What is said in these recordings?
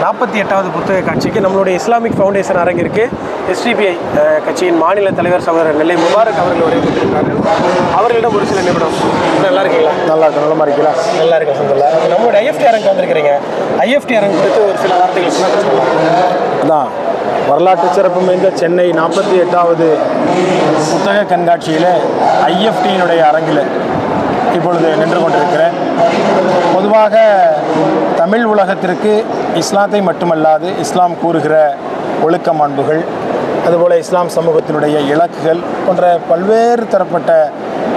48வது புத்தக காட்சிக்கு நம்மளுடைய இஸ்லாமிக் ஃபவுண்டேஷன் அரங்கிற்கு எஸ்டிபிஐ கட்சியின் மாநில தலைவர் சகோதரர் நெல்லை முபாரக் அவர்கள் வரையறுத்திருக்கிறார்கள். அவர்களிடம் ஒரு சில நிமிடம். நல்லா இருக்கீங்களா? நல்லா இருக்கு. நல்லமா இருக்கீங்களா? நல்லா இருக்கு. அல்ஹம்துலில்லாஹ். நம்மளுடைய ஐஎஃப்டி அரங்கு வந்திருக்கிறீங்க. ஐஎஃப்டி அரங்கு குறித்து ஒரு சில வார்த்தைகள் அதான் வரலாற்று சிறப்பு மிகுந்த சென்னை 48வது புத்தக கண்காட்சியில் ஐஎஃப்டியினுடைய அரங்கில் இப்பொழுது நின்று கொண்டிருக்கிறேன். பொதுவாக தமிழ் உலகத்திற்கு இஸ்லாத்தை மட்டுமல்லாது இஸ்லாம் கூறுகிற ஒழுக்க மாண்புகள், அதுபோல் இஸ்லாம் சமூகத்தினுடைய இலக்குகள் போன்ற பல்வேறு தரப்பட்ட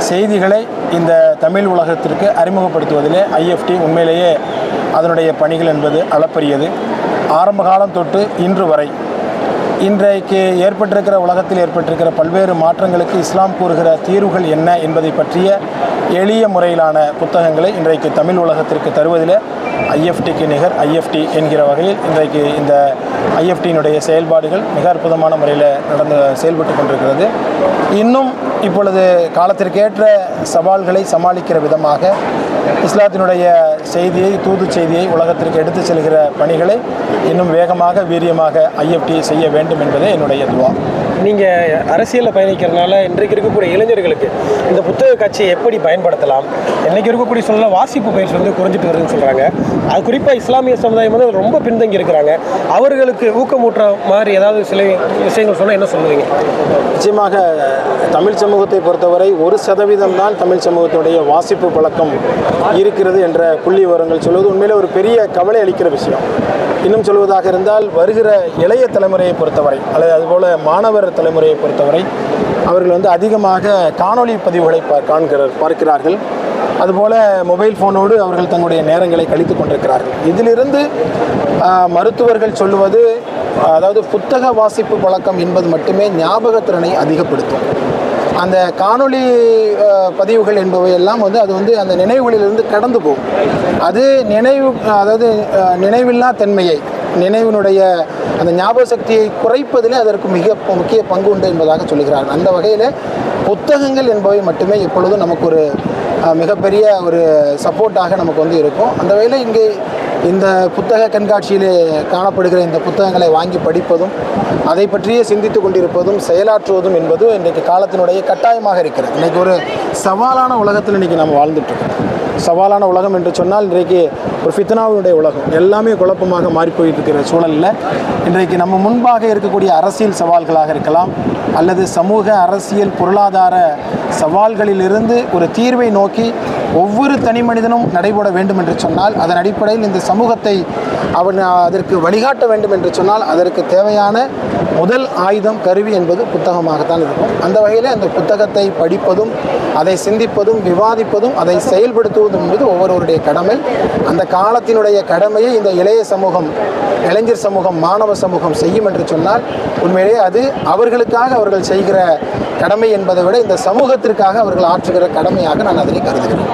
செய்திகளை இந்த தமிழ் உலகத்திற்கு அறிமுகப்படுத்துவதிலே ஐஎஃப்டி உண்மையிலேயே அதனுடைய பணிகள் என்பது அளப்பரியது. ஆரம்ப காலம் தொட்டு இன்று வரை இன்றைக்கு ஏற்பட்டிருக்கிற உலகத்தில் ஏற்பட்டிருக்கிற பல்வேறு மாற்றங்களுக்கு இஸ்லாம் கூறுகிற தீர்வுகள் என்ன என்பதை பற்றிய எளிய முறையிலான புத்தகங்களை இன்றைக்கு தமிழ் உலகத்திற்கு தருவதில் ஐஎஃப்டிக்கு நிகர் ஐஎஃப்டி என்கிற வகையில் இன்றைக்கு இந்த ஐஎஃப்டியினுடைய செயல்பாடுகள் மிக அற்புதமான முறையில் செயல்பட்டு கொண்டிருக்கிறது. இன்னும் இப்பொழுது காலத்திற்கேற்ற சவால்களை சமாளிக்கிற விதமாக இஸ்லாத்தினுடைய செய்தியை, தூது செய்தியை உலகத்திற்கு எடுத்து செல்கிற பணிகளை இன்னும் வேகமாக வீரியமாக ஐஎஃப்டி செய்ய வேண்டும் என்பதே என்னுடைய துவா. நீங்கள் அரசியலில் பயணிக்கிறதுனால இன்றைக்கு இருக்கக்கூடிய இளைஞர்களுக்கு இந்த புத்தக காட்சியை எப்படி பயன்படுத்தலாம்? இன்றைக்கி இருக்கக்கூடிய சூழ்நிலை வாசிப்பு பயிற்சி குறைஞ்சிட்டு வருதுன்னு சொல்கிறாங்க. அது குறிப்பாக இஸ்லாமிய சமுதாயம் ரொம்ப பின்தங்கி இருக்கிறாங்க. அவர்களுக்கு ஊக்கமூட்டுற மாதிரி ஏதாவது சில விஷயங்கள் சொன்னால் என்ன சொல்லுவீங்க? நிச்சயமாக தமிழ் சமூகத்தை பொறுத்தவரை 1% தான் தமிழ் சமூகத்துடைய வாசிப்பு பழக்கம் இருக்கிறது என்ற புள்ளி விவரங்கள் சொல்வது உண்மையிலே ஒரு பெரிய கவலை அளிக்கிற விஷயம். இன்னும் சொல்வதாக இருந்தால் வருகிற இளைய தலைமுறையை பொறுத்தவரை அல்லது அதுபோல் மாணவர் தலைமுறையை பொறுத்தவரை அவர்கள் அதிகமாக காணொளி பதிவுகளை பார்க்கிறார்கள். அதுபோல் மொபைல் ஃபோனோடு அவர்கள் தங்களுடைய நேரங்களை கழித்து கொண்டிருக்கிறார்கள். இதிலிருந்து மருத்துவர்கள் சொல்லுவது, அதாவது புத்தக வாசிப்பு பழக்கம் என்பது மட்டுமே ஞாபகத்திறனை அதிகப்படுத்தும். அந்த காணொளி பதிவுகள் என்பவையெல்லாம் அது அந்த நினைவுகளிலிருந்து கடந்து போகும். அது நினைவில்லா தன்மையை, நினைவினுடைய அந்த ஞாபக சக்தியை குறைப்பதிலே அதற்கு மிக முக்கிய பங்கு உண்டு என்பதாக சொல்லுகிறார்கள். அந்த வகையில் புத்தகங்கள் என்பவை மட்டுமே எப்பொழுதும் நமக்கு ஒரு மிகப்பெரிய ஒரு சப்போர்ட்டாக நமக்கு இருக்கும். அந்த வகையில் இங்கே இந்த புத்தக கண்காட்சியில் காணப்படுகிற இந்த புத்தகங்களை வாங்கி படிப்பதும், அதை பற்றியே சிந்தித்து கொண்டிருப்பதும், செயலாற்றுவதும் என்பது இன்றைக்கு காலத்தினுடைய கட்டாயமாக இருக்கிறது. இன்றைக்கி ஒரு சவாலான உலகத்தில் இன்றைக்கி நம்ம வாழ்ந்துட்டுருக்கோம். சவாலான உலகம் என்று சொன்னால் இன்றைக்கு ஒரு ஃபித்னாவுடைய உலகம், எல்லாமே குழப்பமாக மாறிப்போயிட்டு இருக்கிற சூழலில் இன்றைக்கு நம்ம முன்பாக இருக்கக்கூடிய அரசியல் சவால்களாக இருக்கலாம், அல்லது சமூக அரசியல் பொருளாதார சவால்களிலிருந்து ஒரு தீர்வை நோக்கி ஒவ்வொரு தனி மனிதனும் நடைபெற வேண்டும் என்று சொன்னால், அதன் அடிப்படையில் இந்த சமூகத்தை அதற்கு வழிகாட்ட வேண்டும் என்று சொன்னால் அதற்கு தேவையான முதல் ஆயுதம், கருவி என்பது புத்தகமாகத்தான் இருக்கும். அந்த வகையில் அந்த புத்தகத்தை படிப்பதும், அதை சிந்திப்பதும், விவாதிப்பதும், அதை செயல்படுத்துவதும் என்பது ஒவ்வொருவருடைய கடமை. அந்த காலத்தினுடைய கடமையை இந்த இளைய சமூகம், இளைஞர் சமூகம், மாணவ சமூகம் செய்யும் என்று சொன்னால் உண்மையிலே அது அவர்களுக்காக அவர்கள் செய்கிற கடமை என்பதை விட இந்த சமூகத்திற்காக அவர்கள் ஆற்றுகிற கடமையாக நான் அதனை கருதுகிறேன்.